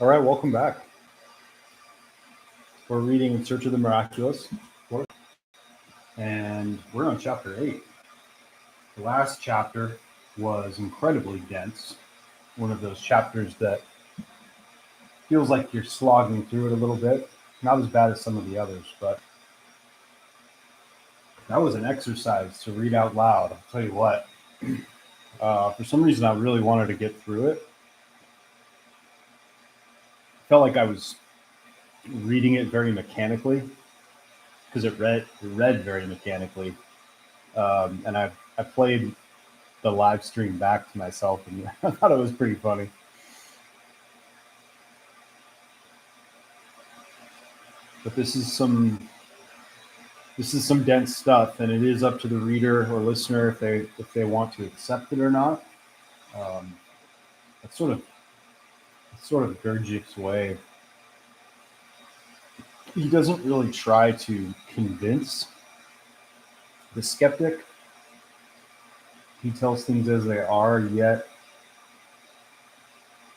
All right, welcome back. We're reading In Search of the Miraculous, and we're on chapter 8. The last chapter was incredibly dense, one of those chapters that feels like you're slogging through it a little bit. Not as bad as some of the others, but that was an exercise to read out loud. I'll tell you what. For some reason, I really wanted to get through it. I felt like I was reading it very mechanically because it read very mechanically. And I played the live stream back to myself, and I thought it was pretty funny. But this is some dense stuff, and it is up to the reader or listener if they want to accept it or not. It's sort of Gurdjieff's way. He doesn't really try to convince the skeptic. He tells things as they are, yet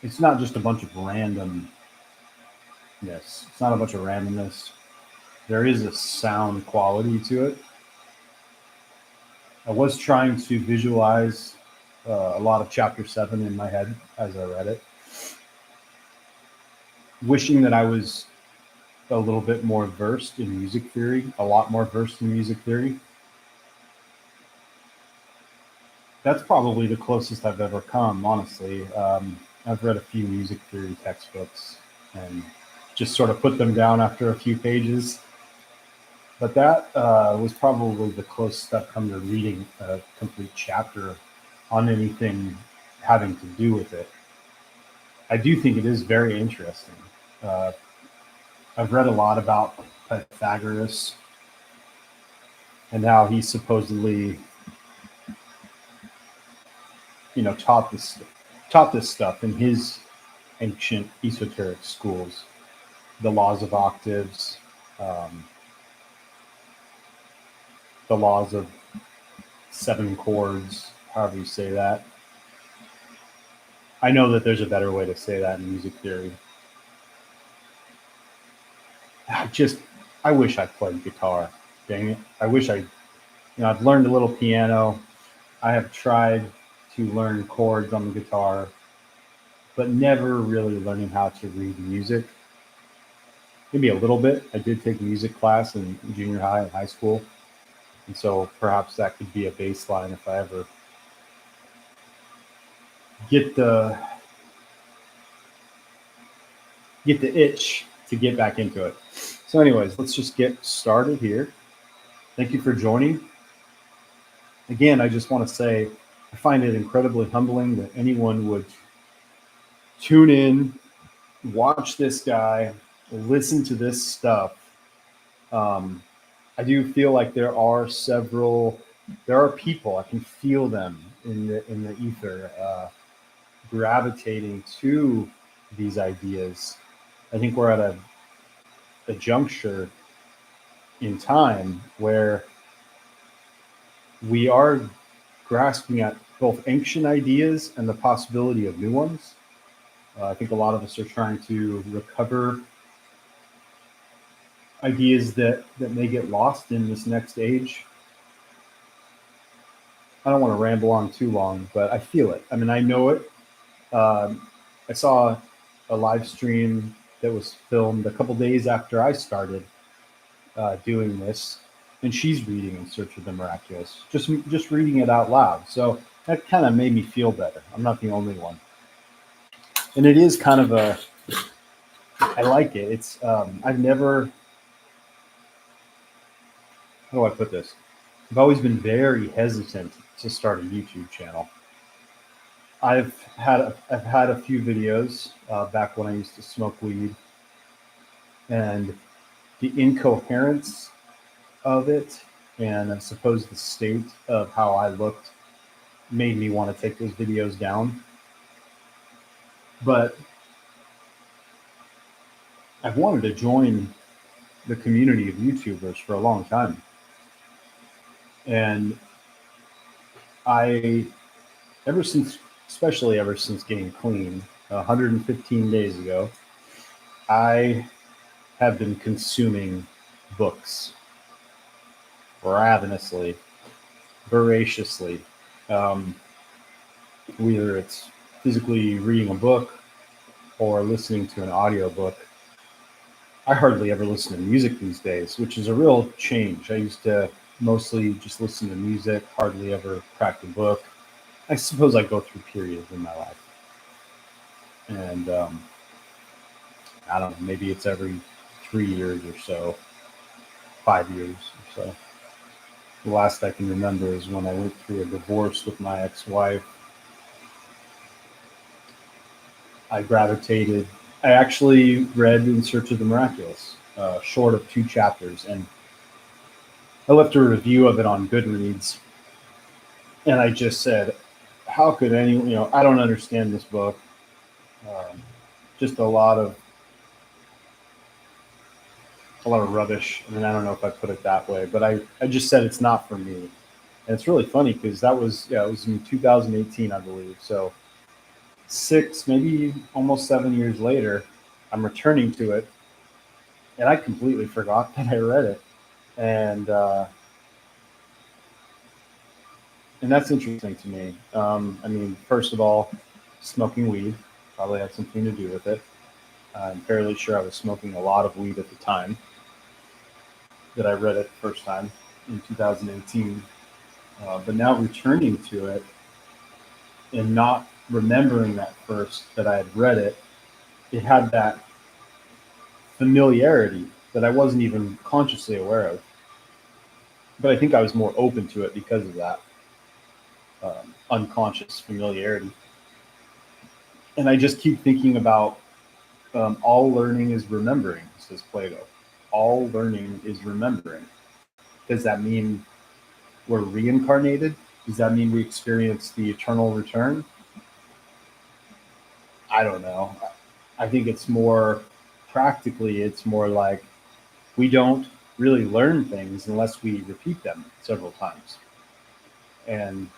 it's not just a bunch of randomness. It's not a bunch of randomness. There is a sound quality to it. I was trying to visualize a lot of chapter 7 in my head as I read it, wishing that I was a little bit more versed in music theory, a lot more versed in music theory. That's probably the closest I've ever come, honestly. I've read a few music theory textbooks and just sort of put them down after a few pages. But that was probably the closest I've come to reading a complete chapter on anything having to do with it. I do think it is very interesting. I've read a lot about Pythagoras and how he supposedly, taught this stuff in his ancient esoteric schools, the laws of octaves, the laws of 7 chords, however you say that. I know that there's a better way to say that in music theory. I wish I played guitar. Dang it. I wish I've learned a little piano. I have tried to learn chords on the guitar, but never really learning how to read music. Maybe a little bit. I did take music class in junior high and high school. And so perhaps that could be a baseline if I ever get the itch to get back into it. So anyways, let's just get started here. Thank you for joining. Again, I just want to say I find it incredibly humbling that anyone would tune in, watch this guy, listen to this stuff. I do feel like there are people, I can feel them in the ether, gravitating to these ideas. I think we're at a juncture in time where we are grasping at both ancient ideas and the possibility of new ones. I think a lot of us are trying to recover ideas that may get lost in this next age. I don't want to ramble on too long, but I feel it. I mean, I know it. I saw a live stream that was filmed a couple days after I started doing this, and she's reading In Search of the Miraculous, just reading it out loud. So that kind of made me feel better. I'm not the only one. And it is kind of I like it. It's, I've never, how do I put this? I've always been very hesitant to start a YouTube channel. I've had a few videos back when I used to smoke weed, and the incoherence of it, and I suppose the state of how I looked, made me want to take those videos down. But I've wanted to join the community of YouTubers for a long time. And especially ever since getting clean 115 days ago, I have been consuming books ravenously, voraciously. Um, Whether it's physically reading a book or listening to an audiobook. I hardly ever listen to music these days, which is a real change. I used to mostly just listen to music, hardly ever crack a book. I suppose I go through periods in my life. And I don't know, maybe it's every 3 years or so, 5 years or so. The last I can remember is when I went through a divorce with my ex-wife. I actually read In Search of the Miraculous, short of 2 chapters, and I left a review of it on Goodreads, and I just said, how could anyone, I don't understand this book. Just a lot of rubbish. I mean, I don't know if I put it that way, but I just said it's not for me. And it's really funny because it was in 2018, I believe. So 6, maybe almost 7 years later, I'm returning to it, and I completely forgot that I read it. And that's interesting to me. I mean, first of all, smoking weed probably had something to do with it. I'm fairly sure I was smoking a lot of weed at the time that I read it the first time in 2018. But now returning to it and not remembering that I had read it, it had that familiarity that I wasn't even consciously aware of. But I think I was more open to it because of that unconscious familiarity. And I just keep thinking about all learning is remembering, says Plato. All learning is remembering. Does that mean we're reincarnated? Does that mean we experience the eternal return? I don't know. I think it's more practically, it's more like we don't really learn things unless we repeat them several times. And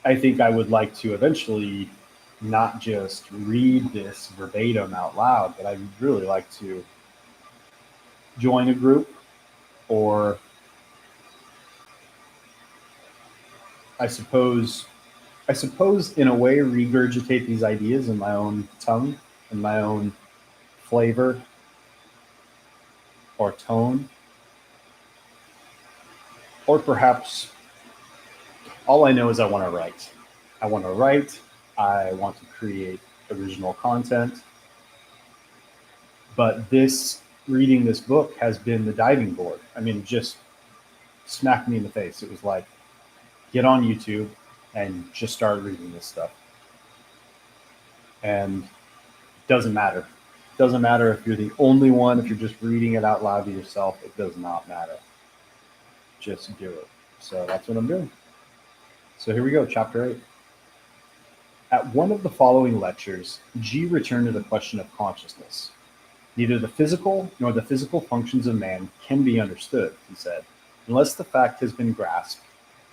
I think I would like to eventually not just read this verbatim out loud, but I'd really like to join a group, or I suppose in a way regurgitate these ideas in my own tongue, in my own flavor or tone. Or perhaps all I know is I want to write. I want to write. I want to create original content. But reading this book has been the diving board. I mean, it just smacked me in the face. It was like, get on YouTube and just start reading this stuff. And it doesn't matter. It doesn't matter if you're the only one, if you're just reading it out loud to yourself, it does not matter. Just do it. So that's what I'm doing. So here we go, chapter 8. At one of the following lectures, G returned to the question of consciousness. Neither the physical nor the physical functions of man can be understood, he said, unless the fact has been grasped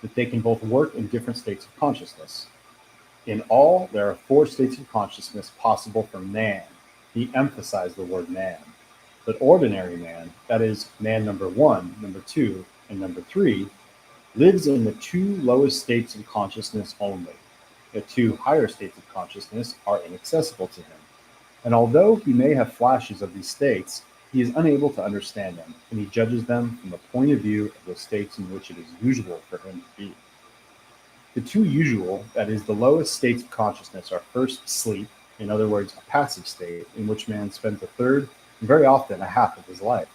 that they can both work in different states of consciousness. In all, there are 4 states of consciousness possible for man. He emphasized the word man. But ordinary man, that is, man number 1, number 2, and number 3, lives in the 2 lowest states of consciousness only. The 2 higher states of consciousness are inaccessible to him. And although he may have flashes of these states, he is unable to understand them, and he judges them from the point of view of the states in which it is usual for him to be. The 2 usual, that is, the lowest states of consciousness, are first sleep, in other words, a passive state in which man spends a third, and very often a half of his life,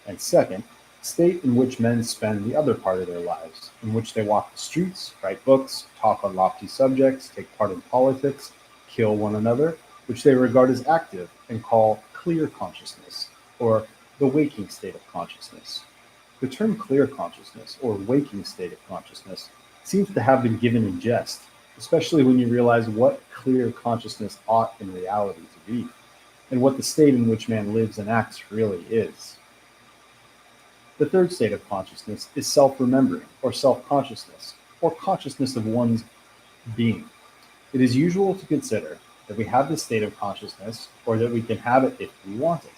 and second, state in which men spend the other part of their lives, in which they walk the streets, write books, talk on lofty subjects, take part in politics, kill one another, which they regard as active and call clear consciousness, or the waking state of consciousness. The term clear consciousness, or waking state of consciousness, seems to have been given in jest, especially when you realize what clear consciousness ought in reality to be, and what the state in which man lives and acts really is. The third state of consciousness is self-remembering, or self-consciousness, or consciousness of one's being. It is usual to consider that we have this state of consciousness, or that we can have it if we want it.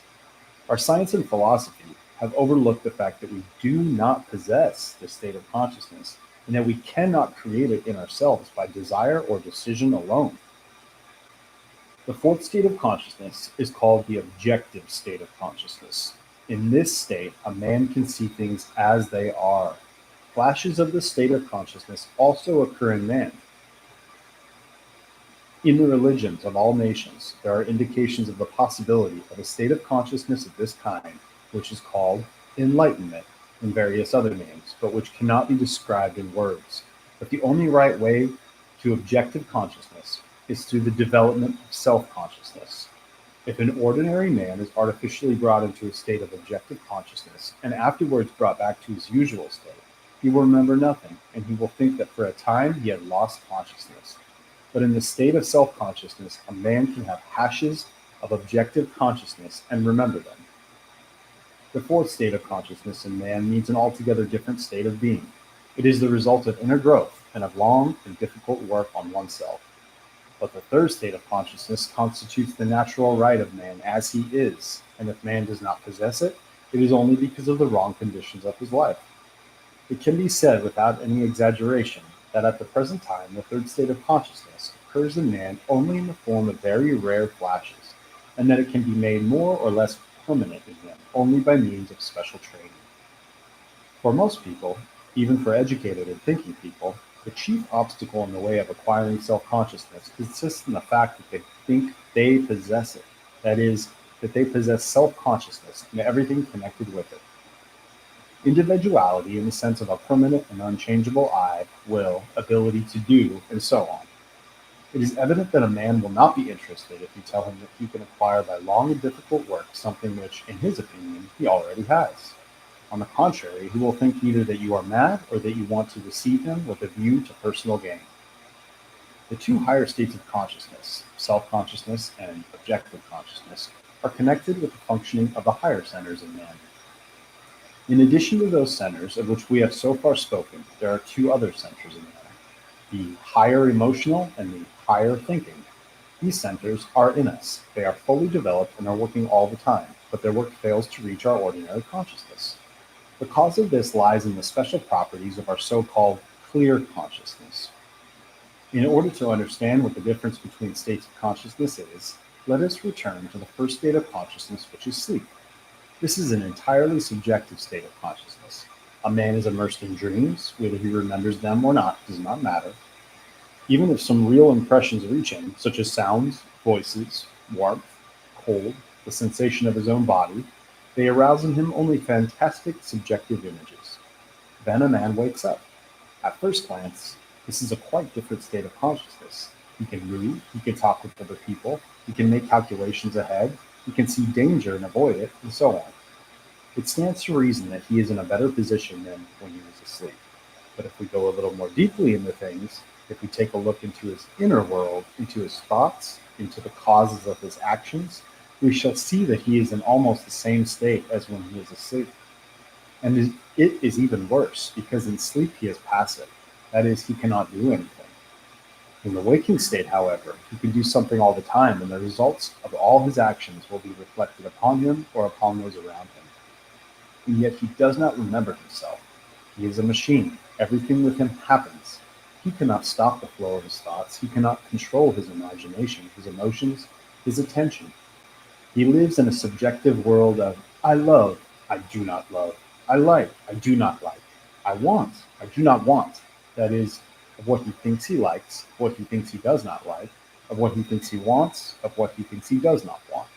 Our science and philosophy have overlooked the fact that we do not possess this state of consciousness, and that we cannot create it in ourselves by desire or decision alone. The fourth state of consciousness is called the objective state of consciousness. In this state, a man can see things as they are. Flashes of this state of consciousness also occur in man. In the religions of all nations, there are indications of the possibility of a state of consciousness of this kind, which is called enlightenment and various other names, but which cannot be described in words. But the only right way to objective consciousness is through the development of self-consciousness. If an ordinary man is artificially brought into a state of objective consciousness and afterwards brought back to his usual state, he will remember nothing, and he will think that for a time he had lost consciousness. But in the state of self-consciousness, a man can have hashes of objective consciousness and remember them. The fourth state of consciousness in man needs an altogether different state of being. It is the result of inner growth and of long and difficult work on oneself. But the third state of consciousness constitutes the natural right of man as he is, and if man does not possess it, it is only because of the wrong conditions of his life. It can be said without any exaggeration that at the present time the third state of consciousness occurs in man only in the form of very rare flashes, and that it can be made more or less permanent in him only by means of special training. For most people, even for educated and thinking people, the chief obstacle in the way of acquiring self-consciousness consists in the fact that they think they possess it. That is, that they possess self-consciousness and everything connected with it. Individuality in the sense of a permanent and unchangeable I, will, ability to do, and so on. It is evident that a man will not be interested if you tell him that he can acquire by long and difficult work something which, in his opinion, he already has. On the contrary, he will think either that you are mad or that you want to deceive him with a view to personal gain. The two higher states of consciousness, self-consciousness and objective consciousness, are connected with the functioning of the higher centers in man. In addition to those centers of which we have so far spoken, there are two other centers in man, the higher emotional and the higher thinking. These centers are in us. They are fully developed and are working all the time, but their work fails to reach our ordinary consciousness. The cause of this lies in the special properties of our so-called clear consciousness. In order to understand what the difference between states of consciousness is, let us return to the first state of consciousness, which is sleep. This is an entirely subjective state of consciousness. A man is immersed in dreams, whether he remembers them or not does not matter. Even if some real impressions reach him, such as sounds, voices, warmth, cold, the sensation of his own body, they arouse in him only fantastic subjective images. Then a man wakes up. At first glance, this is a quite different state of consciousness. He can move, he can talk with other people, he can make calculations ahead, he can see danger and avoid it, and so on. It stands to reason that he is in a better position than when he was asleep. But if we go a little more deeply into things, if we take a look into his inner world, into his thoughts, into the causes of his actions, we shall see that he is in almost the same state as when he is asleep. And it is even worse, because in sleep he is passive. That is, he cannot do anything. In the waking state, however, he can do something all the time, and the results of all his actions will be reflected upon him or upon those around him. And yet he does not remember himself. He is a machine. Everything with him happens. He cannot stop the flow of his thoughts. He cannot control his imagination, his emotions, his attention. He lives in a subjective world of I love, I do not love, I like, I do not like, I want, I do not want. That is, of what he thinks he likes, what he thinks he does not like, of what he thinks he wants, of what he thinks he does not want.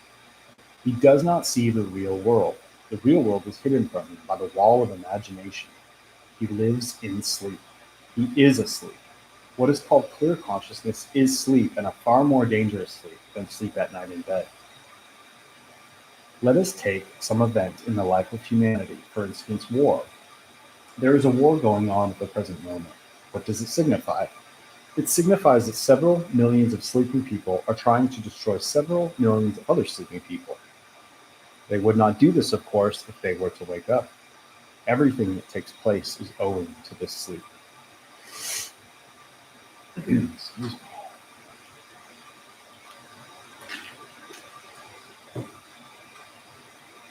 He does not see the real world. The real world is hidden from him by the wall of imagination. He lives in sleep. He is asleep. What is called clear consciousness is sleep, and a far more dangerous sleep than sleep at night in bed. Let us take some event in the life of humanity, for instance, war. There is a war going on at the present moment. What does it signify? It signifies that several millions of sleeping people are trying to destroy several millions of other sleeping people. They would not do this, of course, if they were to wake up. Everything that takes place is owing to this sleep. Excuse me.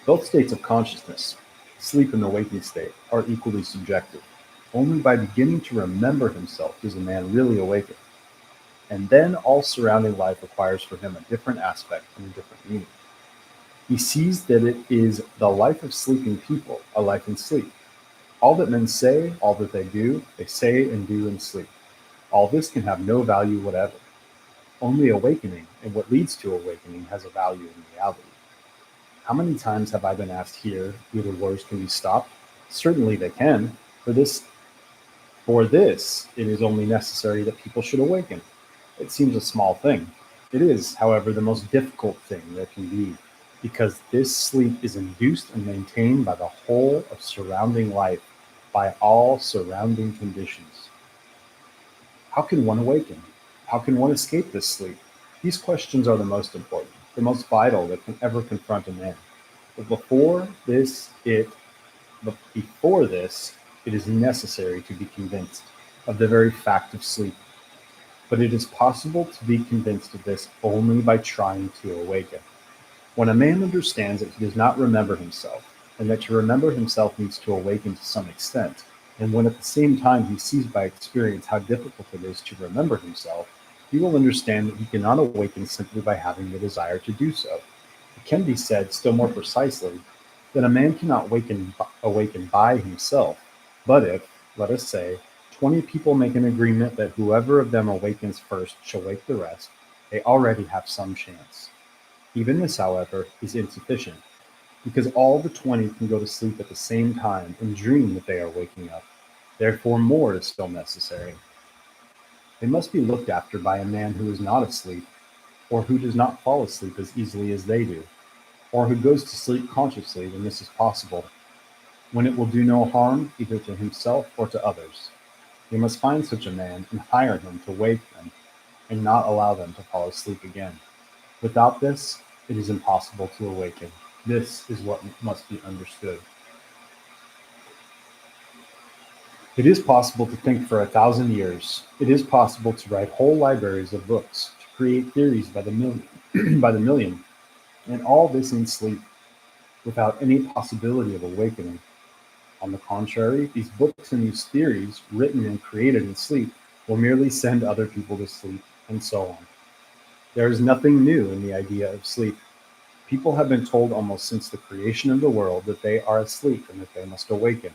Both states of consciousness, sleep and the waking state, are equally subjective. Only by beginning to remember himself does a man really awaken, and then all surrounding life acquires for him a different aspect and a different meaning. He sees that it is the life of sleeping people, a life in sleep. All that men say, all that they do, they say and do in sleep. All this can have no value whatever. Only awakening, and what leads to awakening, has a value in reality. How many times have I been asked here whether wars can be stopped? Certainly they can. For this, it is only necessary that people should awaken. It seems a small thing. It is, however, the most difficult thing there can be, because this sleep is induced and maintained by the whole of surrounding life, by all surrounding conditions. How can one awaken? How can one escape this sleep? These questions are the most important, the most vital that can ever confront a man. But before this, it is necessary to be convinced of the very fact of sleep. But it is possible to be convinced of this only by trying to awaken. When a man understands that he does not remember himself, and that to remember himself needs to awaken to some extent, and when at the same time he sees by experience how difficult it is to remember himself, he will understand that he cannot awaken simply by having the desire to do so. It can be said still more precisely that a man cannot awaken by himself, but if, let us say, 20 people make an agreement that whoever of them awakens first shall wake the rest, they already have some chance. Even this, however, is insufficient, because all the 20 can go to sleep at the same time and dream that they are waking up. Therefore, more is still necessary. They must be looked after by a man who is not asleep, or who does not fall asleep as easily as they do, or who goes to sleep consciously when this is possible, when it will do no harm either to himself or to others. They must find such a man and hire him to wake them, and not allow them to fall asleep again. Without this, it is impossible to awaken. This is what must be understood. It is possible to think for 1,000 years. It is possible to write whole libraries of books, to create theories by the million, by the million, and all this in sleep, without any possibility of awakening. On the contrary, these books and these theories, written and created in sleep, will merely send other people to sleep, and so on. There is nothing new in the idea of sleep. People have been told almost since the creation of the world that they are asleep and that they must awaken.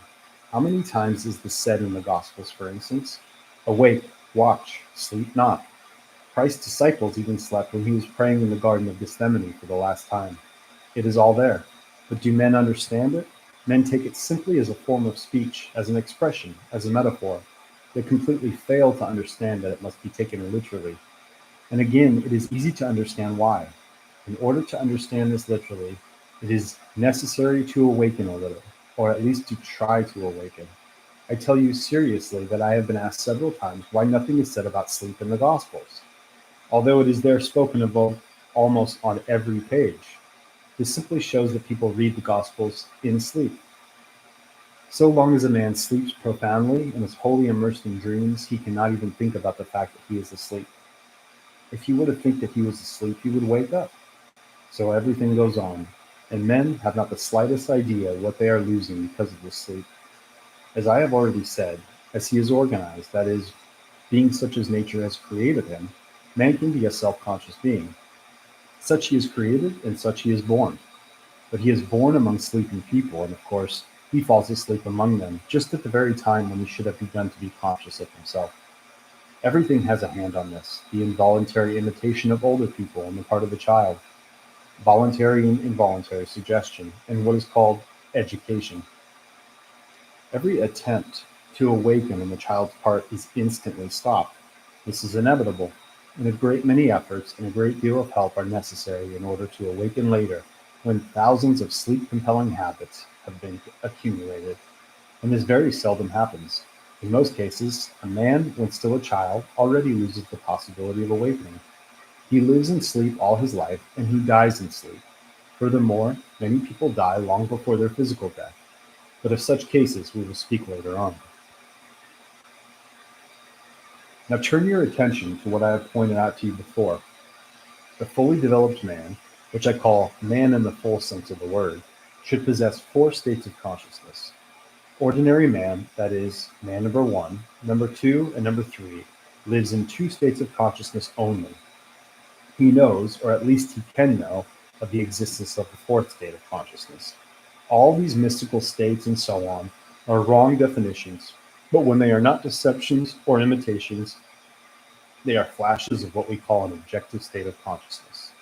How many times is this said in the Gospels, for instance? Awake, watch, sleep not. Christ's disciples even slept when he was praying in the Garden of Gethsemane for the last time. It is all there. But do men understand it? Men take it simply as a form of speech, as an expression, as a metaphor. They completely fail to understand that it must be taken literally. And again, it is easy to understand why. In order to understand this literally, it is necessary to awaken a little, or at least to try to awaken. I tell you seriously that I have been asked several times why nothing is said about sleep in the Gospels, although it is there spoken of almost on every page. This simply shows that people read the Gospels in sleep. So long as a man sleeps profoundly and is wholly immersed in dreams, he cannot even think about the fact that he is asleep. If he were to think that he was asleep, he would wake up. So everything goes on, and men have not the slightest idea what they are losing because of this sleep. As I have already said, as he is organized, that is, being such as nature has created him, man can be a self-conscious being. Such he is created, and such he is born. But he is born among sleeping people, and of course, he falls asleep among them, just at the very time when he should have begun to be conscious of himself. Everything has a hand on this, the involuntary imitation of older people on the part of the child, voluntary and involuntary suggestion, and what is called education. Every attempt to awaken on the child's part is instantly stopped. This is inevitable, and a great many efforts and a great deal of help are necessary in order to awaken later, when thousands of sleep-compelling habits have been accumulated. And this very seldom happens. In most cases, a man, when still a child, already loses the possibility of awakening. He lives in sleep all his life, and he dies in sleep. Furthermore, many people die long before their physical death. But of such cases we will speak later on. Now turn your attention to what I have pointed out to you before. The fully developed man, which I call man in the full sense of the word, should possess 4 states of consciousness. Ordinary man, that is, man number 1, number 2, and number 3, lives in 2 states of consciousness only. He knows, or at least he can know, of the existence of the 4th state of consciousness. All these mystical states and so on are wrong definitions, but when they are not deceptions or imitations, they are flashes of what we call an objective state of consciousness.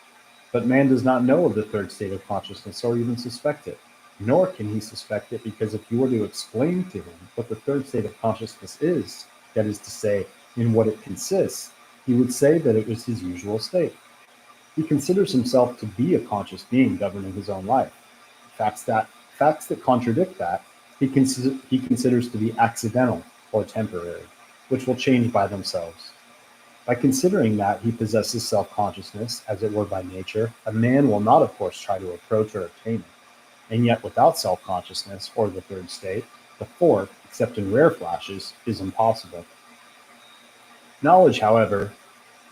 But man does not know of the 3rd state of consciousness or even suspect it. Nor can he suspect it, because if you were to explain to him what the 3rd state of consciousness is, that is to say, in what it consists, he would say that it was his usual state. He considers himself to be a conscious being governing his own life. Facts that contradict that, he considers to be accidental or temporary, which will change by themselves. By considering that he possesses self-consciousness, as it were by nature, a man will not, of course, try to approach or obtain it. And yet, without self-consciousness, or the 3rd state, the 4th, except in rare flashes, is impossible. Knowledge, however,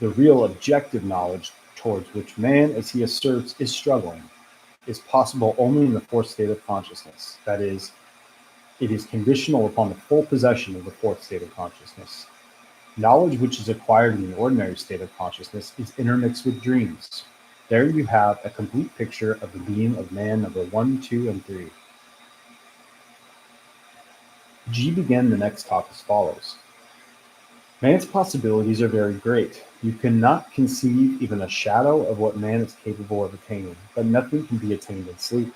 the real objective knowledge towards which man, as he asserts, is struggling, is possible only in the 4th state of consciousness. That is, it is conditional upon the full possession of the 4th state of consciousness. Knowledge which is acquired in the ordinary state of consciousness is intermixed with dreams. There you have a complete picture of the being of man number 1, 2, and 3. G began the next talk as follows. Man's possibilities are very great. You cannot conceive even a shadow of what man is capable of attaining, but nothing can be attained in sleep.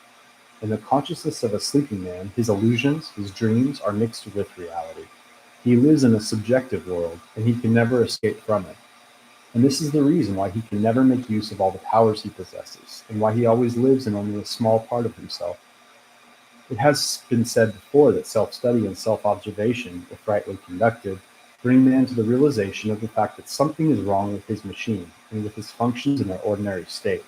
In the consciousness of a sleeping man, his illusions, his dreams are mixed with reality. He lives in a subjective world, and he can never escape from it. And this is the reason why he can never make use of all the powers he possesses, and why he always lives in only a small part of himself. It has been said before that self-study and self-observation, if rightly conducted, bring man to the realization of the fact that something is wrong with his machine and with his functions in their ordinary state.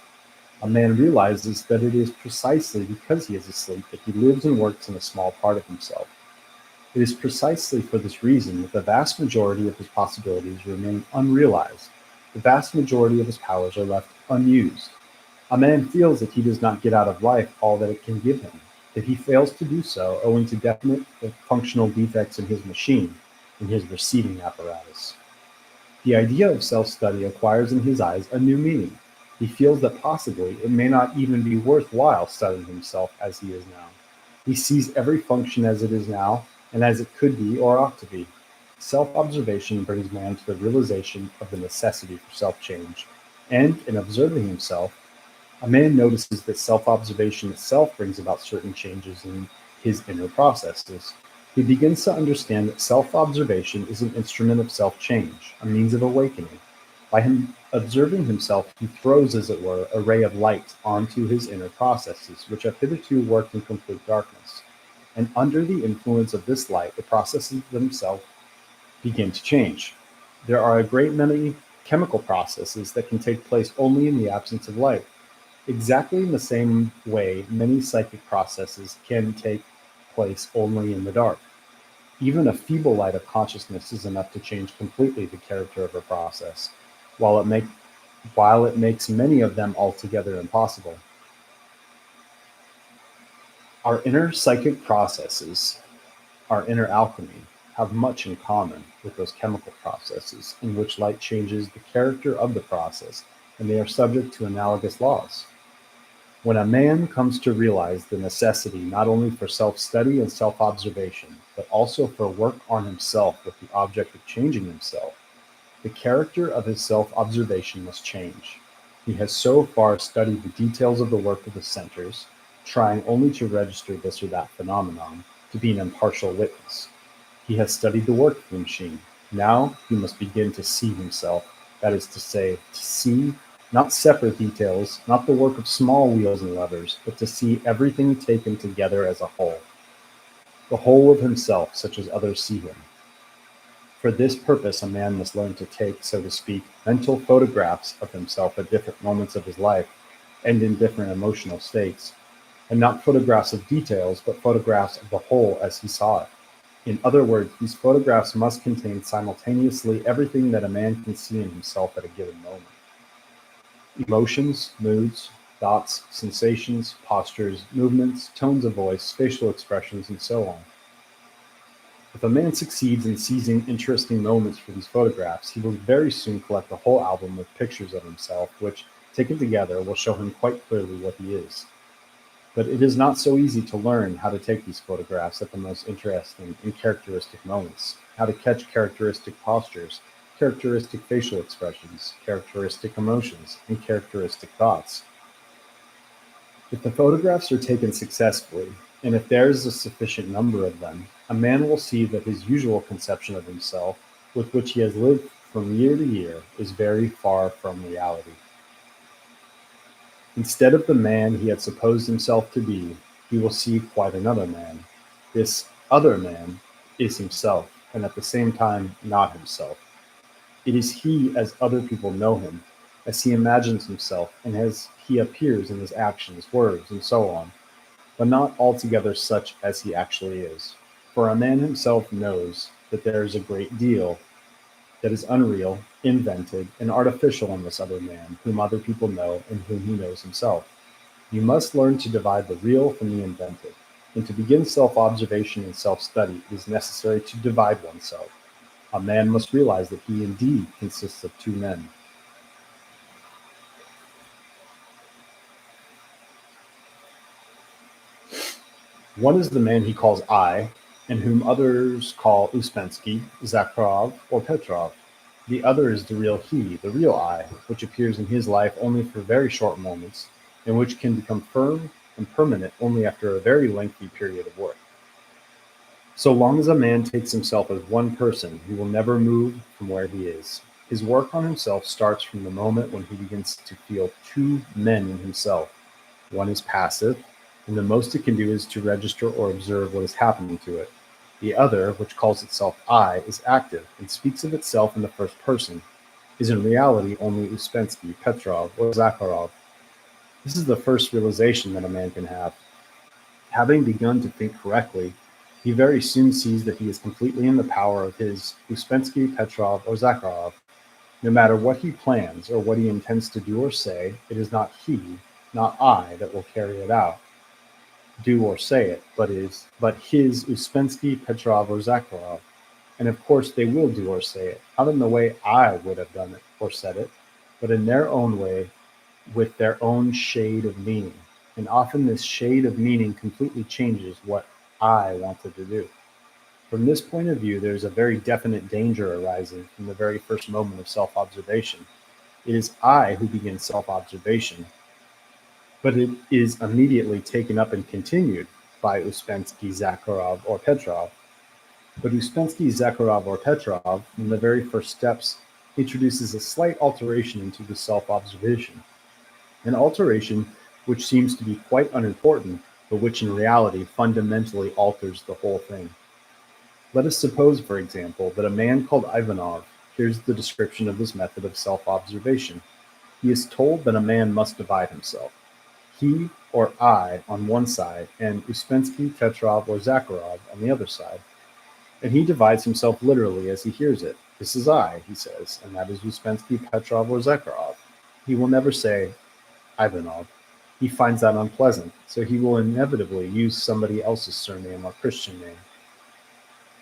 A man realizes that it is precisely because he is asleep that he lives and works in a small part of himself. It is precisely for this reason that the vast majority of his possibilities remain unrealized. The vast majority of his powers are left unused. A man feels that he does not get out of life all that it can give him, that he fails to do so owing to definite functional defects in his machine, in his receiving apparatus. The idea of self-study acquires in his eyes a new meaning. He feels that possibly it may not even be worthwhile studying himself as he is now. He sees every function as it is now, and as it could be or ought to be. Self-observation brings man to the realization of the necessity for self-change, and in observing himself, a man notices that self-observation itself brings about certain changes in his inner processes. He begins to understand that self-observation is an instrument of self-change, a means of awakening. By him observing himself, he throws, as it were, a ray of light onto his inner processes, which have hitherto worked in complete darkness. And under the influence of this light, the processes themselves begin to change. There are a great many chemical processes that can take place only in the absence of light. Exactly in the same way, many psychic processes can take place only in the dark. Even a feeble light of consciousness is enough to change completely the character of a process, while it makes many of them altogether impossible. Our inner psychic processes, our inner alchemy, have much in common with those chemical processes in which light changes the character of the process, and they are subject to analogous laws. When a man comes to realize the necessity not only for self-study and self-observation, but also for work on himself with the object of changing himself, the character of his self-observation must change. He has so far studied the details of the work of the centers, trying only to register this or that phenomenon, to be an impartial witness. He has studied the work of the machine. Now he must begin to see himself, that is to say, to see not separate details, not the work of small wheels and levers, but to see everything taken together as a whole, the whole of himself such as others see him. For this purpose, a man must learn to take, so to speak, mental photographs of himself at different moments of his life and in different emotional states, and not photographs of details, but photographs of the whole as he saw it. In other words, these photographs must contain simultaneously everything that a man can see in himself at a given moment. Emotions, moods, thoughts, sensations, postures, movements, tones of voice, facial expressions, and so on. If a man succeeds in seizing interesting moments for these photographs, he will very soon collect a whole album of pictures of himself, which, taken together, will show him quite clearly what he is. But it is not so easy to learn how to take these photographs at the most interesting and characteristic moments, how to catch characteristic postures, characteristic facial expressions, characteristic emotions, and characteristic thoughts. If the photographs are taken successfully, and if there is a sufficient number of them, a man will see that his usual conception of himself, with which he has lived from year to year, is very far from reality. Instead of the man he had supposed himself to be, he will see quite another man. This other man is himself, and at the same time not himself. It is he as other people know him, as he imagines himself, and as he appears in his actions, words, and so on, but not altogether such as he actually is. For a man himself knows that there is a great deal that is unreal, invented, and artificial in this other man, whom other people know and whom he knows himself. You must learn to divide the real from the invented, and to begin self-observation and self-study, it is necessary to divide oneself. A man must realize that he indeed consists of two men. One is the man he calls I, and whom others call Ouspensky, Zakharov, or Petrov. The other is the real he, the real I, which appears in his life only for very short moments, and which can become firm and permanent only after a very lengthy period of work. So long as a man takes himself as one person, he will never move from where he is. His work on himself starts from the moment when he begins to feel two men in himself. One is passive, and the most it can do is to register or observe what is happening to it. The other, which calls itself I, is active and speaks of itself in the first person, is in reality only Ouspensky, Petrov, or Zakharov. This is the first realization that a man can have. Having begun to think correctly, he very soon sees that he is completely in the power of his Ouspensky, Petrov, or Zakharov. No matter what he plans or what he intends to do or say, it is not he, not I, that will carry it out, do or say it, but his Ouspensky, Petrov, or Zakharov. And of course they will do or say it, not in the way I would have done it or said it, but in their own way, with their own shade of meaning. And often this shade of meaning completely changes what I wanted to do. From this point of view, there is a very definite danger arising from the very first moment of self-observation. It is I who begins self-observation, but it is immediately taken up and continued by Ouspensky, Zakharov, or Petrov. But Ouspensky, Zakharov, or Petrov, in the very first steps, introduces a slight alteration into the self-observation, an alteration which seems to be quite unimportant, but which in reality fundamentally alters the whole thing. Let us suppose, for example, that a man called Ivanov hears the description of this method of self-observation. He is told that a man must divide himself, he or I on one side, and Ouspensky, Petrov, or Zakharov on the other side. And he divides himself literally as he hears it. This is I, he says, and that is Ouspensky, Petrov, or Zakharov. He will never say Ivanov. He finds that unpleasant, so he will inevitably use somebody else's surname or Christian name.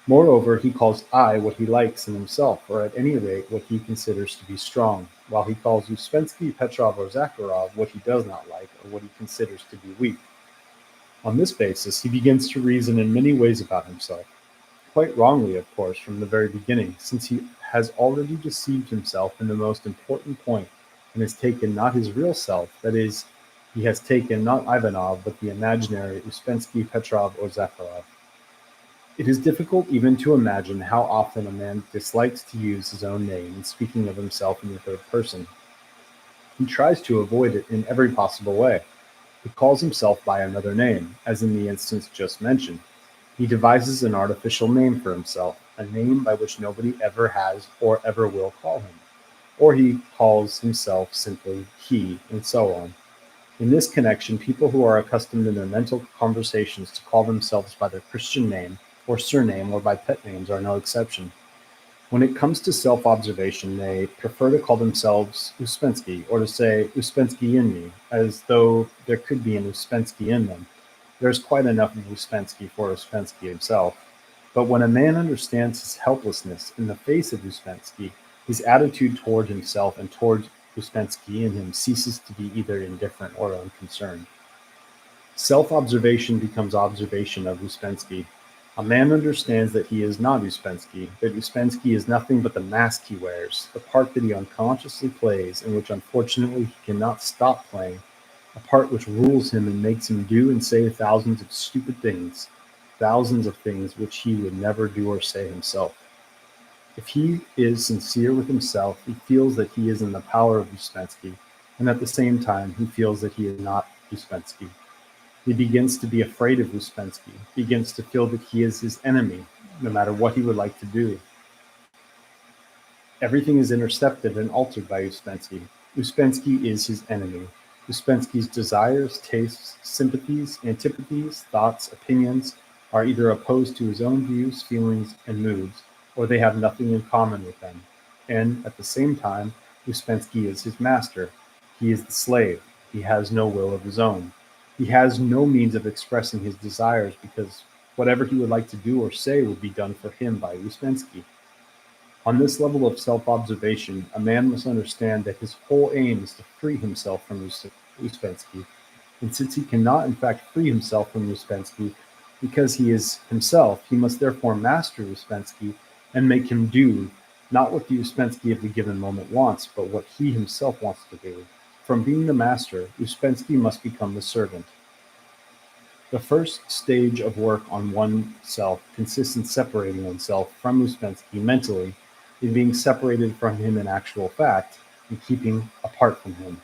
Moreover, he calls I what he likes in himself, or at any rate what he considers to be strong, while he calls Ouspensky, Petrov, or Zakharov what he does not like, or what he considers to be weak. On this basis, he begins to reason in many ways about himself. Quite wrongly, of course, from the very beginning, since he has already deceived himself in the most important point, and has taken not his real self, that is, he has taken not Ivanov, but the imaginary Ouspensky, Petrov, or Zakharov. It is difficult even to imagine how often a man dislikes to use his own name in speaking of himself in the third person. He tries to avoid it in every possible way. He calls himself by another name, as in the instance just mentioned. He devises an artificial name for himself, a name by which nobody ever has or ever will call him. Or he calls himself simply he, and so on. In this connection, people who are accustomed in their mental conversations to call themselves by their Christian name, or surname, or by pet names are no exception. When it comes to self-observation, they prefer to call themselves Ouspensky, or to say Ouspensky in me, as though there could be an Ouspensky in them. There's quite enough of Ouspensky for Ouspensky himself. But when a man understands his helplessness in the face of Ouspensky, his attitude toward himself and toward Ouspensky in him ceases to be either indifferent or unconcerned. Self-observation becomes observation of Ouspensky. A man understands that he is not Ouspensky, that Ouspensky is nothing but the mask he wears, the part that he unconsciously plays, and which unfortunately he cannot stop playing, a part which rules him and makes him do and say thousands of stupid things, thousands of things which he would never do or say himself. If he is sincere with himself, he feels that he is in the power of Ouspensky, and at the same time he feels that he is not Ouspensky. He begins to be afraid of Ouspensky, begins to feel that he is his enemy, no matter what he would like to do. Everything is intercepted and altered by Ouspensky. Ouspensky is his enemy. Ouspensky's desires, tastes, sympathies, antipathies, thoughts, opinions are either opposed to his own views, feelings, and moods, or they have nothing in common with them. And at the same time, Ouspensky is his master. He is the slave. He has no will of his own. He has no means of expressing his desires because whatever he would like to do or say would be done for him by Ouspensky. On this level of self-observation, a man must understand that his whole aim is to free himself from Ouspensky. And since he cannot in fact free himself from Ouspensky because he is himself, he must therefore master Ouspensky and make him do not what the Ouspensky of the given moment wants, but what he himself wants to do. From being the master, Ouspensky must become the servant. The first stage of work on oneself consists in separating oneself from Ouspensky mentally, in being separated from him in actual fact, and keeping apart from him.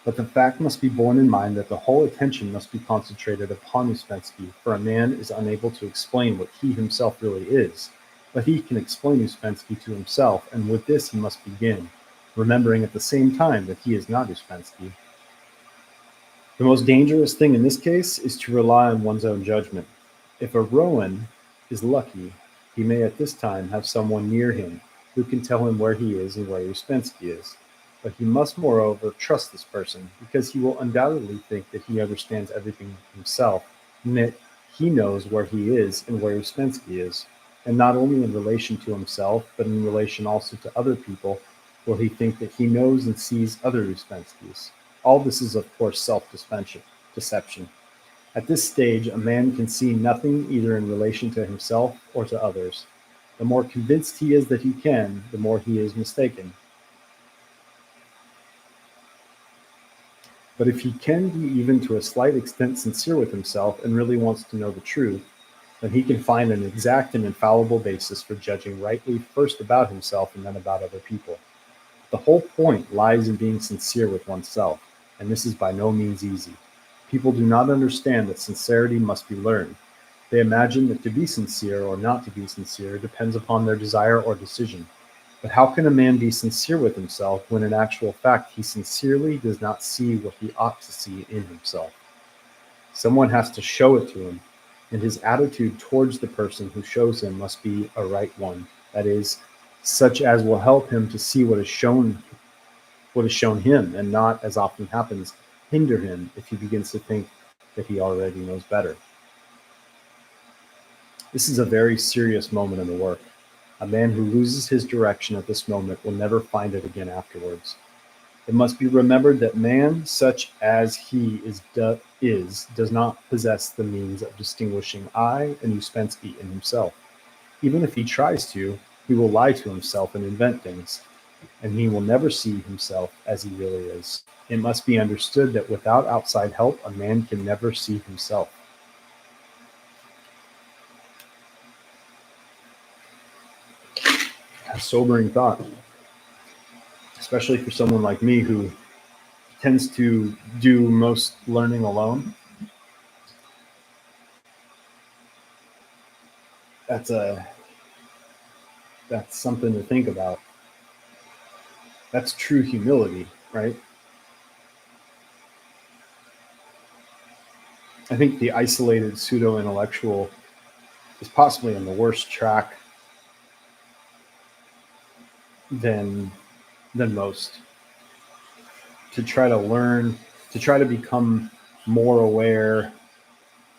But the fact must be borne in mind that the whole attention must be concentrated upon Ouspensky, for a man is unable to explain what he himself really is. But he can explain Ouspensky to himself, and with this he must begin, remembering at the same time that he is not Ouspensky. The most dangerous thing in this case is to rely on one's own judgment. If a Rowan is lucky, he may at this time have someone near him who can tell him where he is and where Ouspensky is. But he must moreover trust this person, because he will undoubtedly think that he understands everything himself, and that he knows where he is and where Ouspensky is, and not only in relation to himself, but in relation also to other people, will he think that he knows and sees other Ouspensky's. All this is, of course, self-deception. At this stage, a man can see nothing either in relation to himself or to others. The more convinced he is that he can, the more he is mistaken. But if he can be even to a slight extent sincere with himself and really wants to know the truth, then he can find an exact and infallible basis for judging rightly first about himself and then about other people. The whole point lies in being sincere with oneself, and this is by no means easy. People do not understand that sincerity must be learned. They imagine that to be sincere or not to be sincere depends upon their desire or decision. But how can a man be sincere with himself when in actual fact he sincerely does not see what he ought to see in himself? Someone has to show it to him, and his attitude towards the person who shows him must be a right one, that is, such as will help him to see what is shown him, and not, as often happens, hinder him if he begins to think that he already knows better. This is a very serious moment in the work. A man who loses his direction at this moment will never find it again afterwards. It must be remembered that man, such as he does not possess the means of distinguishing I and Ouspensky in himself. Even if he tries to, he will lie to himself and invent things, and he will never see himself as he really is. It must be understood that without outside help, a man can never see himself. A sobering thought, especially for someone like me who tends to do most learning alone. That's something to think about. That's true humility, right? I think the isolated pseudo-intellectual is possibly on the worst track than most, to try to learn, to try to become more aware,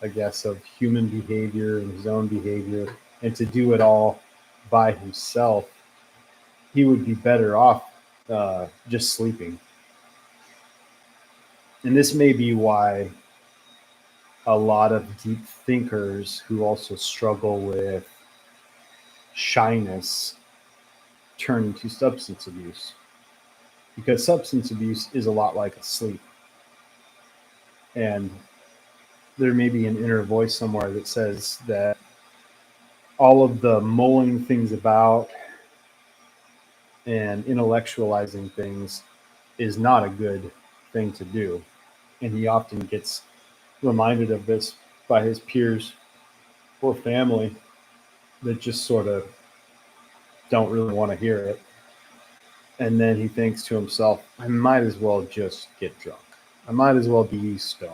I guess, of human behavior and his own behavior, and to do it all by himself. He would be better off just sleeping. And this may be why a lot of deep thinkers who also struggle with shyness turn to substance abuse, because substance abuse is a lot like a sleep. And there may be an inner voice somewhere that says that all of the mulling things about and intellectualizing things is not a good thing to do. And he often gets reminded of this by his peers or family that just sort of don't really want to hear it. And then he thinks to himself, I might as well just get drunk. I might as well be stoned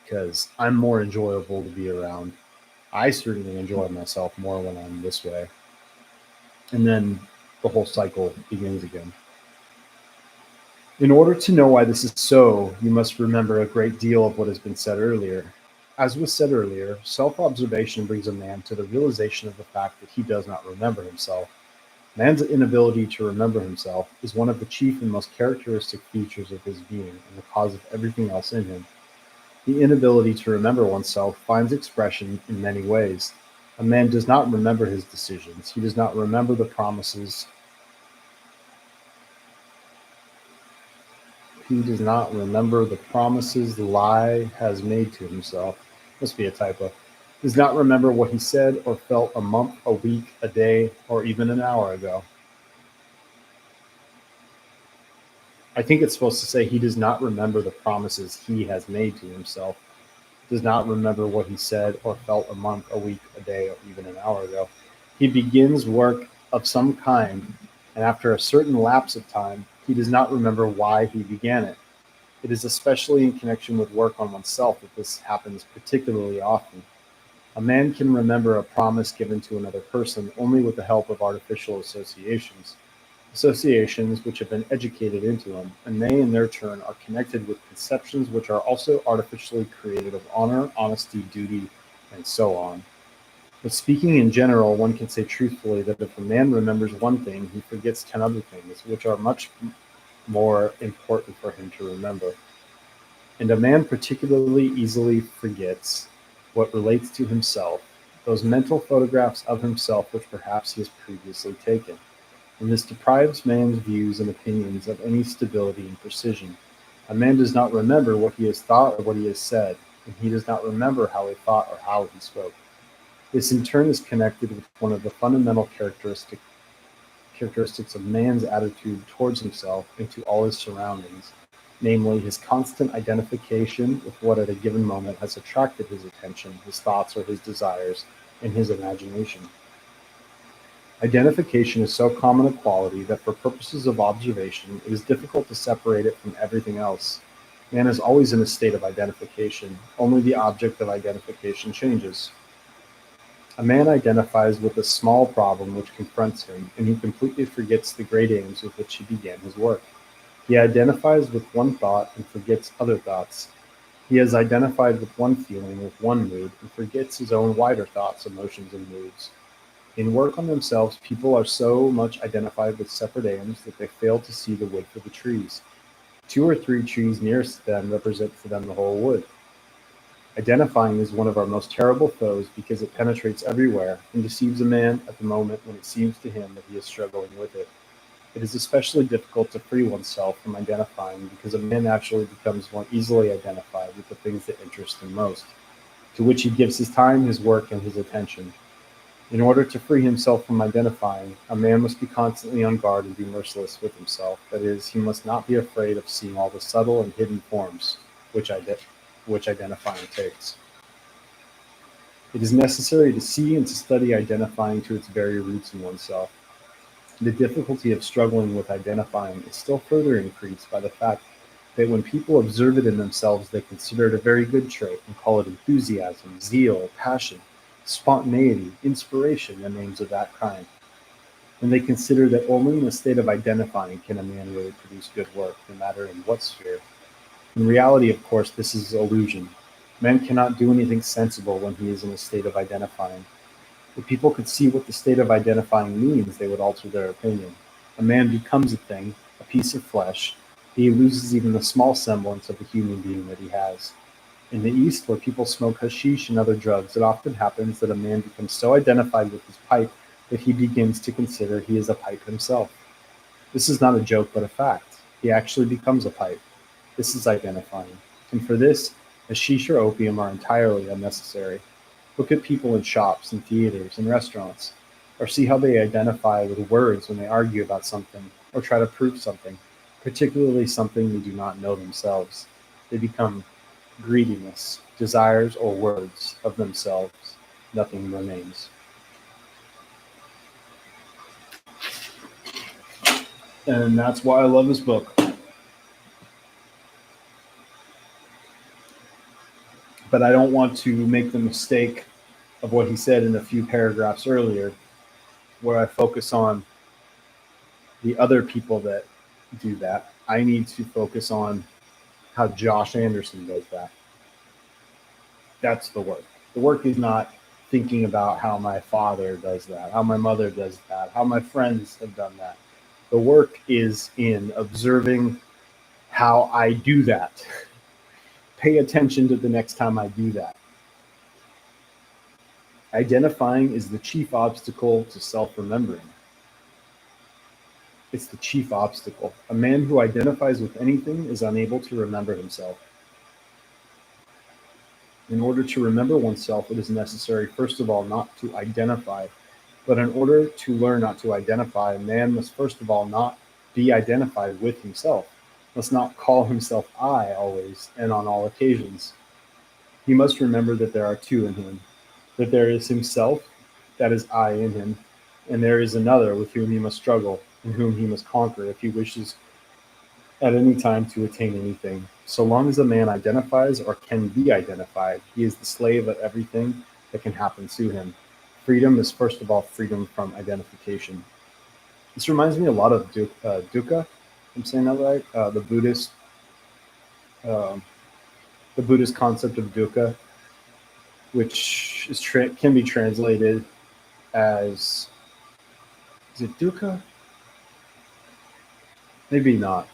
because I'm more enjoyable to be around. I certainly enjoy myself more when I'm this way. And then the whole cycle begins again. In order to know why this is so, you must remember a great deal of what has been said earlier. As was said earlier, self-observation brings a man to the realization of the fact that he does not remember himself. Man's inability to remember himself is one of the chief and most characteristic features of his being and the cause of everything else in him. The inability to remember oneself finds expression in many ways. A man does not remember his decisions. He does not remember the promises. He does not remember the promises the lie has made to himself. Must be a typo. Does not remember what he said or felt a month, a week, a day, or even an hour ago. I think it's supposed to say he does not remember the promises he has made to himself. Does not remember what he said or felt a month, a week, a day, or even an hour ago. He begins work of some kind, and after a certain lapse of time, he does not remember why he began it. It is especially in connection with work on oneself that this happens particularly often. A man can remember a promise given to another person only with the help of artificial associations which have been educated into him, and they in their turn are connected with conceptions which are also artificially created of honor, honesty, duty, and so on. But speaking in general, one can say truthfully that if a man remembers one thing, he forgets 10 other things, which are much more important for him to remember. And a man particularly easily forgets what relates to himself, those mental photographs of himself which perhaps he has previously taken. And this deprives man's views and opinions of any stability and precision. A man does not remember what he has thought or what he has said, and he does not remember how he thought or how he spoke. This in turn is connected with one of the fundamental characteristics of man's attitude towards himself and to all his surroundings, namely his constant identification with what at a given moment has attracted his attention, his thoughts or his desires, and his imagination. Identification is so common a quality that for purposes of observation, it is difficult to separate it from everything else. Man is always in a state of identification, only the object of identification changes. A man identifies with a small problem which confronts him, and he completely forgets the great aims with which he began his work. He identifies with one thought and forgets other thoughts. He has identified with one feeling, with one mood, and forgets his own wider thoughts, emotions, and moods. In work on themselves, people are so much identified with separate aims that they fail to see the wood for the trees. 2 or 3 trees nearest them represent for them the whole wood. Identifying is one of our most terrible foes because it penetrates everywhere and deceives a man at the moment when it seems to him that he is struggling with it. It is especially difficult to free oneself from identifying because a man naturally becomes more easily identified with the things that interest him most, to which he gives his time, his work, and his attention. In order to free himself from identifying, a man must be constantly on guard and be merciless with himself. That is, he must not be afraid of seeing all the subtle and hidden forms which identifying takes. It is necessary to see and to study identifying to its very roots in oneself. The difficulty of struggling with identifying is still further increased by the fact that when people observe it in themselves, they consider it a very good trait and call it enthusiasm, zeal, passion, spontaneity, inspiration, and names of that kind. And they consider that only in a state of identifying can a man really produce good work, no matter in what sphere. In reality, of course, this is illusion. Man cannot do anything sensible when he is in a state of identifying. If people could see what the state of identifying means, they would alter their opinion. A man becomes a thing, a piece of flesh. He loses even the small semblance of the human being that he has. In the East, where people smoke hashish and other drugs, it often happens that a man becomes so identified with his pipe that he begins to consider he is a pipe himself. This is not a joke, but a fact. He actually becomes a pipe. This is identifying. And for this, hashish or opium are entirely unnecessary. Look at people in shops and theaters and restaurants, or see how they identify with words when they argue about something or try to prove something, particularly something they do not know themselves. They become greediness, desires, or words of themselves. Nothing remains. And that's why I love this book. But I don't want to make the mistake of what he said in a few paragraphs earlier, where I focus on the other people that do that. I need to focus on how Josh Anderson does that. That's the work. The work is not thinking about how my father does that, how my mother does that, how my friends have done that. The work is in observing how I do that. Pay attention to the next time I do that. Identifying is the chief obstacle to self-remembering. It's the chief obstacle. A man who identifies with anything is unable to remember himself. In order to remember oneself, it is necessary, first of all, not to identify. But in order to learn not to identify, a man must first of all not be identified with himself, must not call himself I always and on all occasions. He must remember that there are two in him, that there is himself, that is I in him, and there is another with whom he must struggle, and whom he must conquer if he wishes at any time to attain anything. So long as a man identifies or can be identified, he is the slave of everything that can happen to him. Freedom is first of all freedom from identification. This reminds me a lot of dukkha. I'm saying that right? The Buddhist concept of dukkha, which is can be translated as, is it dukkha? Maybe not.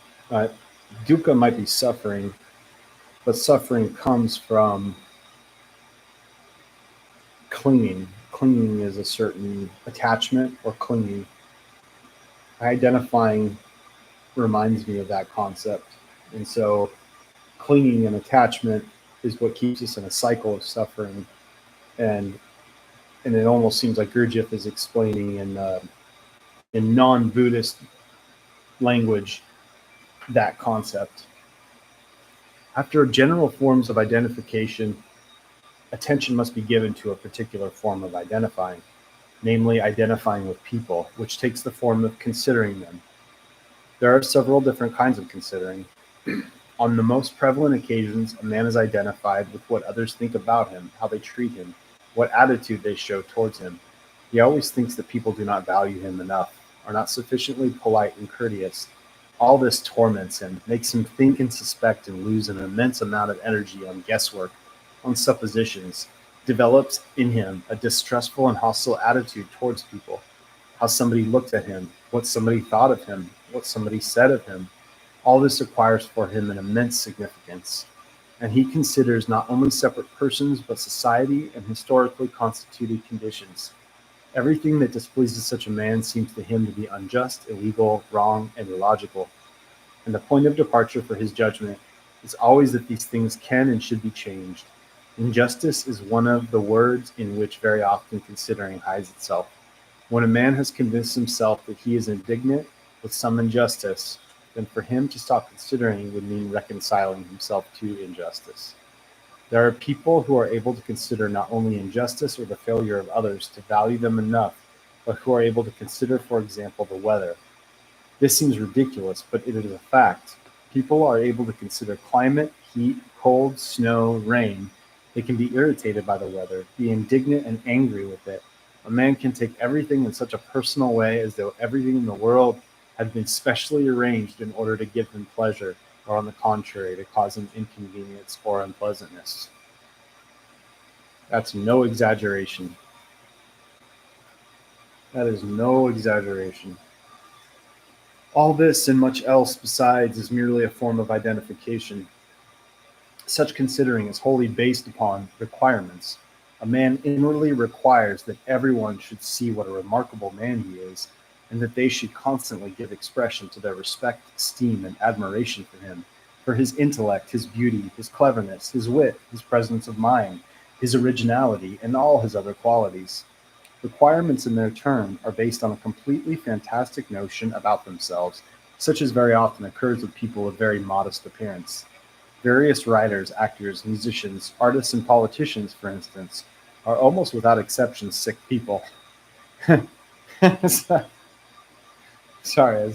Dukkha might be suffering, but suffering comes from clinging. Clinging is a certain attachment or clinging. Identifying reminds me of that concept. And so clinging and attachment is what keeps us in a cycle of suffering. And it almost seems like Gurdjieff is explaining in non-Buddhist language that concept. After general forms of identification, attention must be given to a particular form of identifying, namely identifying with people, which takes the form of considering them. There are several different kinds of considering. On the most prevalent occasions, a man is identified with what others think about him, how they treat him, what attitude they show towards him. He always thinks that people do not value him enough, are not sufficiently polite and courteous. All this torments him, makes him think and suspect and lose an immense amount of energy on guesswork, on suppositions, develops in him a distrustful and hostile attitude towards people, how somebody looked at him, what somebody thought of him, what somebody said of him. All this acquires for him an immense significance, and he considers not only separate persons, but society and historically constituted conditions. Everything that displeases such a man seems to him to be unjust, illegal, wrong, and illogical. And the point of departure for his judgment is always that these things can and should be changed. Injustice is one of the words in which very often considering hides itself. When a man has convinced himself that he is indignant with some injustice, then for him to stop considering would mean reconciling himself to injustice. There are people who are able to consider not only injustice or the failure of others to value them enough, but who are able to consider, for example, the weather. This seems ridiculous, but it is a fact. People are able to consider climate, heat, cold, snow, rain. They can be irritated by the weather, be indignant and angry with it, A man can take everything in such a personal way as though everything in the world had been specially arranged in order to give him pleasure, or on the contrary, to cause him inconvenience or unpleasantness. That's no exaggeration. That is no exaggeration. All this and much else besides is merely a form of identification. Such considering is wholly based upon requirements. A man inwardly requires that everyone should see what a remarkable man he is, and that they should constantly give expression to their respect, esteem, and admiration for him, for his intellect, his beauty, his cleverness, his wit, his presence of mind, his originality, and all his other qualities. Requirements in their turn are based on a completely fantastic notion about themselves, such as very often occurs with people of very modest appearance. Various writers, actors, musicians, artists, and politicians, for instance, are almost without exception sick people. Sorry.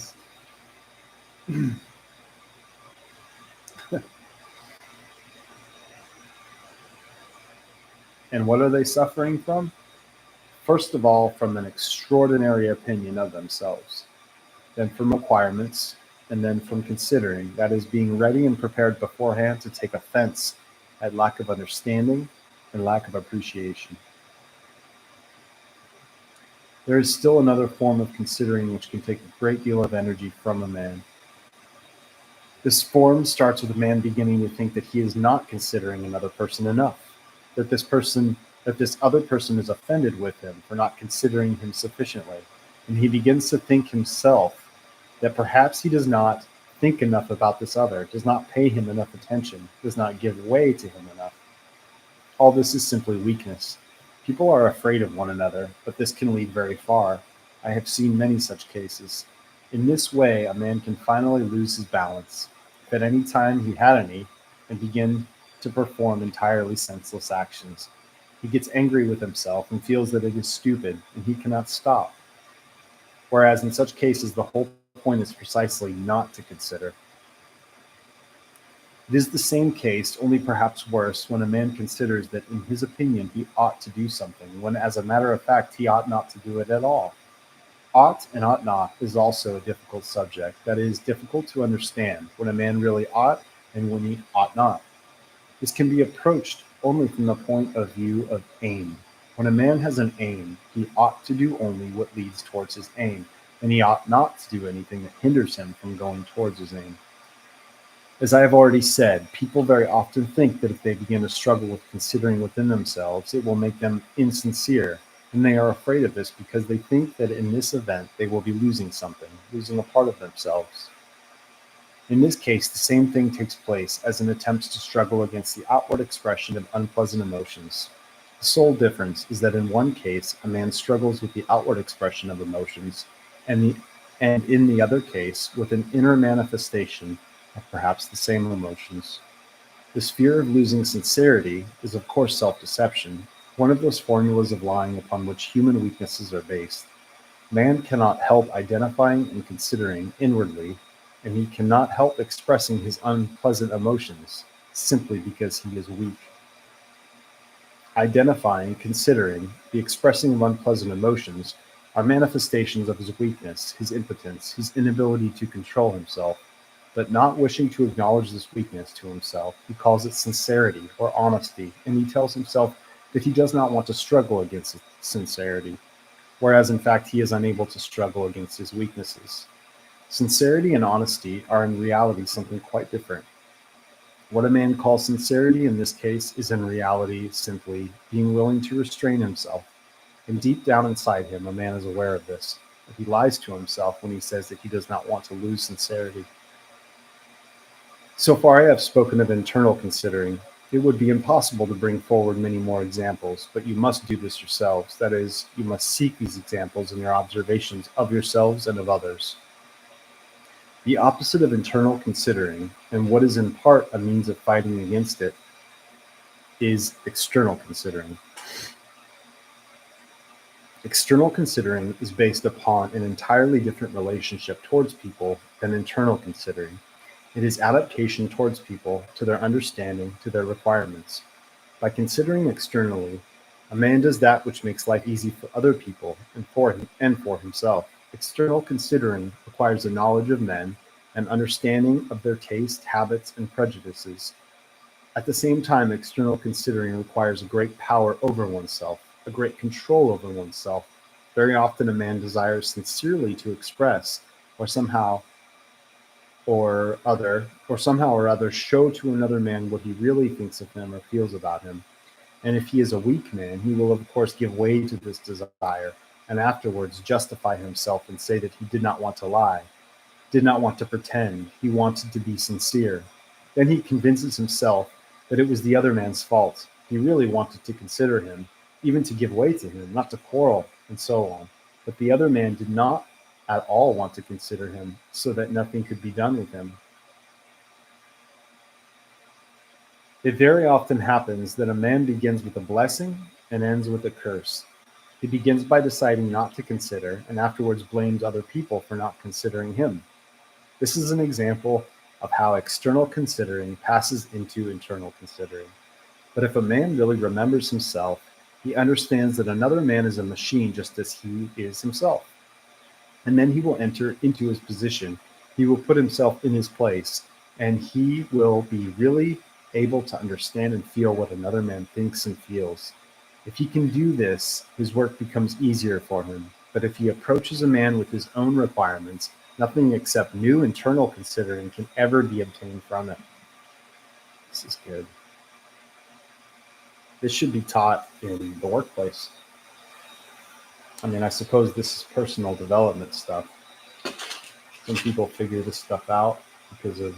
And what are they suffering from? First of all, from an extraordinary opinion of themselves, then from requirements, and then from considering, that is, being ready and prepared beforehand to take offense at lack of understanding and lack of appreciation. There is still another form of considering which can take a great deal of energy from a man. This form starts with a man beginning to think that he is not considering another person enough, that this other person is offended with him for not considering him sufficiently, and he begins to think himself that perhaps he does not think enough about this other, does not pay him enough attention, does not give way to him enough. All this is simply weakness. People are afraid of one another, but this can lead very far. I have seen many such cases. In this way, a man can finally lose his balance, if at any time he had any, and begin to perform entirely senseless actions. He gets angry with himself and feels that it is stupid, and he cannot stop. Whereas in such cases, the whole point is precisely not to consider. It is the same case, only perhaps worse, when a man considers that in his opinion he ought to do something, when as a matter of fact he ought not to do it at all. Ought and ought not is also a difficult subject, that is, difficult to understand, when a man really ought and when he ought not. This can be approached only from the point of view of aim. When a man has an aim, he ought to do only what leads towards his aim, and he ought not to do anything that hinders him from going towards his aim. As I have already said, people very often think that if they begin to struggle with considering within themselves, it will make them insincere, and they are afraid of this because they think that in this event they will be losing something, losing a part of themselves. In this case, the same thing takes place as in attempts to struggle against the outward expression of unpleasant emotions. The sole difference is that in one case, a man struggles with the outward expression of emotions, and in the other case, with an inner manifestation of perhaps the same emotions. This fear of losing sincerity is, of course, self-deception, one of those formulas of lying upon which human weaknesses are based. Man cannot help identifying and considering inwardly, and he cannot help expressing his unpleasant emotions simply because he is weak. Identifying, considering, the expressing of unpleasant emotions are manifestations of his weakness, his impotence, his inability to control himself. But not wishing to acknowledge this weakness to himself, he calls it sincerity or honesty, and he tells himself that he does not want to struggle against sincerity, whereas in fact he is unable to struggle against his weaknesses. Sincerity and honesty are in reality something quite different. What a man calls sincerity in this case is in reality simply being willing to restrain himself. And deep down inside him, a man is aware of this, but he lies to himself when he says that he does not want to lose sincerity. So far I have spoken of internal considering. It would be impossible to bring forward many more examples, but you must do this yourselves. That is, you must seek these examples in your observations of yourselves and of others. The opposite of internal considering, and what is in part a means of fighting against it, is external considering. External considering is based upon an entirely different relationship towards people than internal considering. It is adaptation towards people, to their understanding, to their requirements. By considering externally, A man does that which makes life easy for other people and for himself. External considering requires a knowledge of men, an understanding of their taste, habits, and prejudices. At the same time, external considering requires a great power over oneself, a great control over oneself. Very often a man desires sincerely to express or somehow or somehow or other show to another man what he really thinks of him or feels about him. And if he is a weak man, he will of course give way to this desire and afterwards justify himself and say that he did not want to lie, did not want to pretend, he wanted to be sincere. Then he convinces himself that it was the other man's fault. He really wanted to consider him, even to give way to him, not to quarrel, and so on. But the other man did not at all want to consider him, so that nothing could be done with him. It very often happens that a man begins with a blessing and ends with a curse. He begins by deciding not to consider, and afterwards blames other people for not considering him. This is an example of how external considering passes into internal considering. But if a man really remembers himself, he understands that another man is a machine just as he is himself. And then he will enter into his position. He will put himself in his place, and he will be really able to understand and feel what another man thinks and feels. If he can do this, his work becomes easier for him. But if he approaches a man with his own requirements, nothing except new internal considering can ever be obtained from it. This is good. This should be taught in the workplace. I mean, I suppose this is personal development stuff. Some people figure this stuff out because of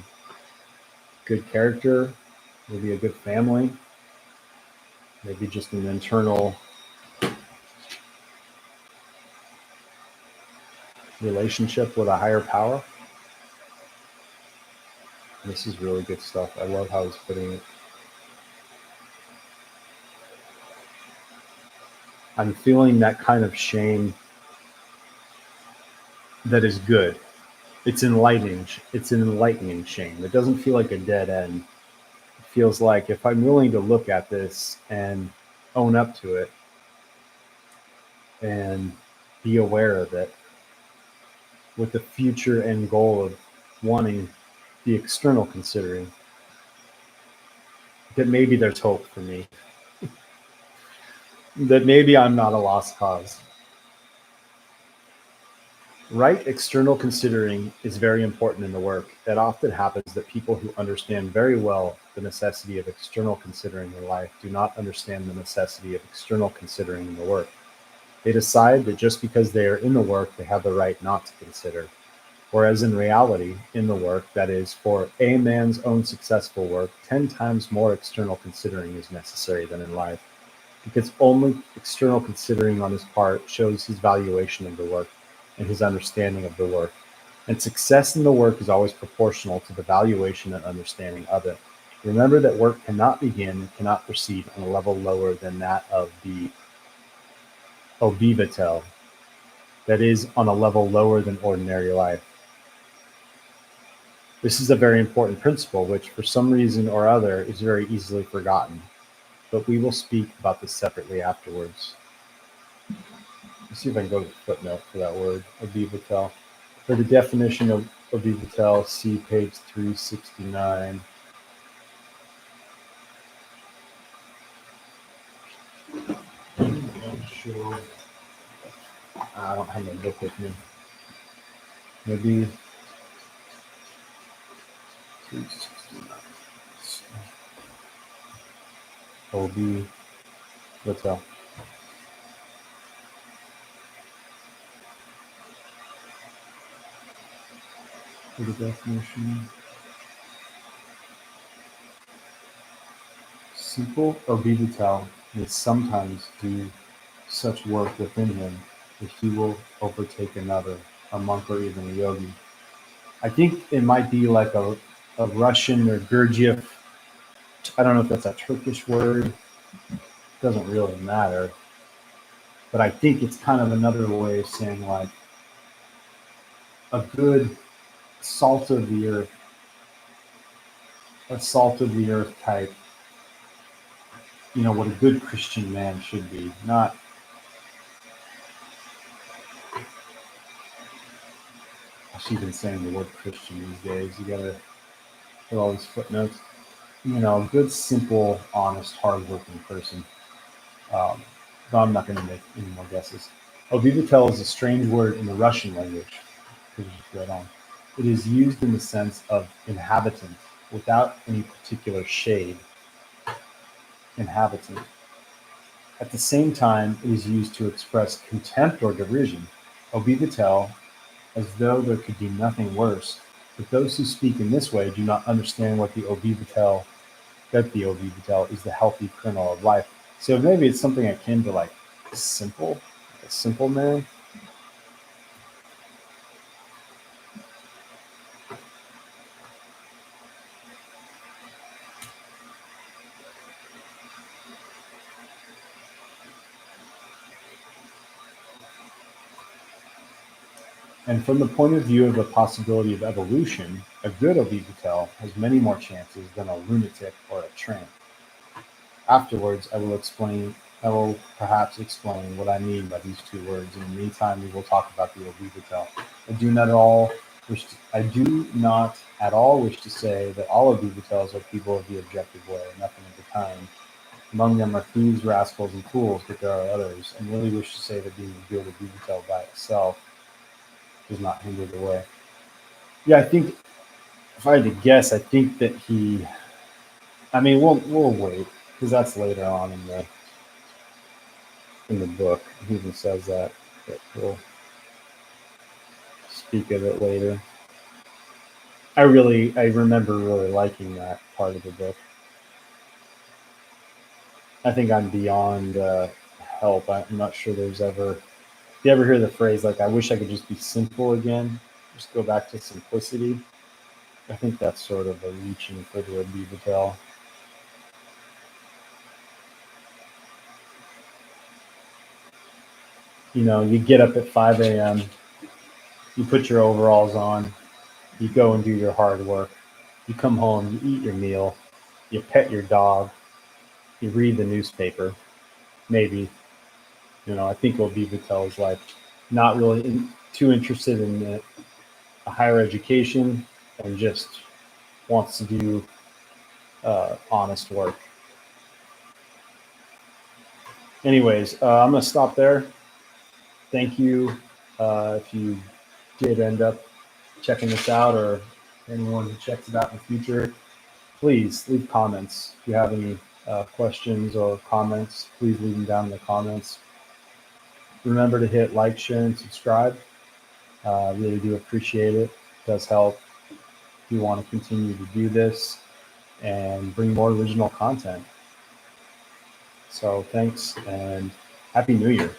good character, maybe a good family, maybe just an internal relationship with a higher power. This is really good stuff. I love how he's putting it. I'm feeling that kind of shame that is good. It's enlightening. It's an enlightening shame. It doesn't feel like a dead end. It feels like if I'm willing to look at this and own up to it and be aware of it with the future end goal of wanting the external considering, that maybe there's hope for me. That maybe I'm not a lost cause. Right external considering is very important in the work. It often happens that people who understand very well the necessity of external considering in life do not understand the necessity of external considering in the work. They decide that just because they are in the work, they have the right not to consider. Whereas in reality, in the work, that is, for a man's own successful work, 10 times more external considering is necessary than in life, because only external considering on his part shows his valuation of the work and his understanding of the work. And success in the work is always proportional to the valuation and understanding of it. Remember that work cannot begin, cannot proceed on a level lower than that of the obivatel, that is, on a level lower than ordinary life. This is a very important principle, which for some reason or other is very easily forgotten, but we will speak about this separately afterwards. Let's see if I can go to the footnote for that word, obivatel. For the definition of obivatel, see page 369. I'm not sure. I don't have my book with me. Maybe 369. Obivatel. For the definition, simple obivatel may sometimes do such work within him that he will overtake another, a monk or even a yogi. I think it might be like a Russian or Gurdjieff. I don't know if that's a Turkish word. It doesn't really matter. But I think it's kind of another way of saying like a good salt of the earth type what a good Christian man should be. Not, I should even saying the word Christian these days. You gotta put all these footnotes. A good, simple, honest, hardworking person. But I'm not going to make any more guesses. Obyvatel is a strange word in the Russian language. Just read on. It is used in the sense of inhabitant, without any particular shade. Inhabitant. At the same time, it is used to express contempt or derision. Obyvatel, as though there could be nothing worse. But those who speak in this way do not understand that the Obyvatel is the healthy kernel of life. So maybe it's something akin to like a simple man. And from the point of view of the possibility of evolution, a good Obyvatel has many more chances than a lunatic or a tramp. Afterwards, I will perhaps explain what I mean by these two words. In the meantime, we will talk about the Obyvatel. I do not at all wish to say that all Obyvatels are people of the objective way, nothing of the kind. Among them are thieves, rascals, and fools, but there are others. I merely wish to say that being a good Obyvatel by itself does not hinder the way. Yeah, I think if I had to guess, I think that we'll wait because that's later on in the book. He even says that, but we'll speak of it later. I remember really liking that part of the book. I think I'm beyond help. I'm not sure there's ever. If you ever hear the phrase like, "I wish I could just be simple again," just go back to simplicity. I think that's sort of a reaching for the Obyvatel. You get up at 5 a.m., you put your overalls on, you go and do your hard work. You come home, you eat your meal, you pet your dog, you read the newspaper. Maybe, I think Obyvatel is like not really too interested in a higher education and just wants to do honest work. Anyways, I'm going to stop there. Thank you if you did end up checking this out, or anyone who checks it out in the future. Please leave comments. If you have any questions or comments, please leave them down in the comments. Remember to hit like, share, and subscribe. I really do appreciate it. It does help if you want to continue to do this and bring more original content. So thanks, and Happy New Year.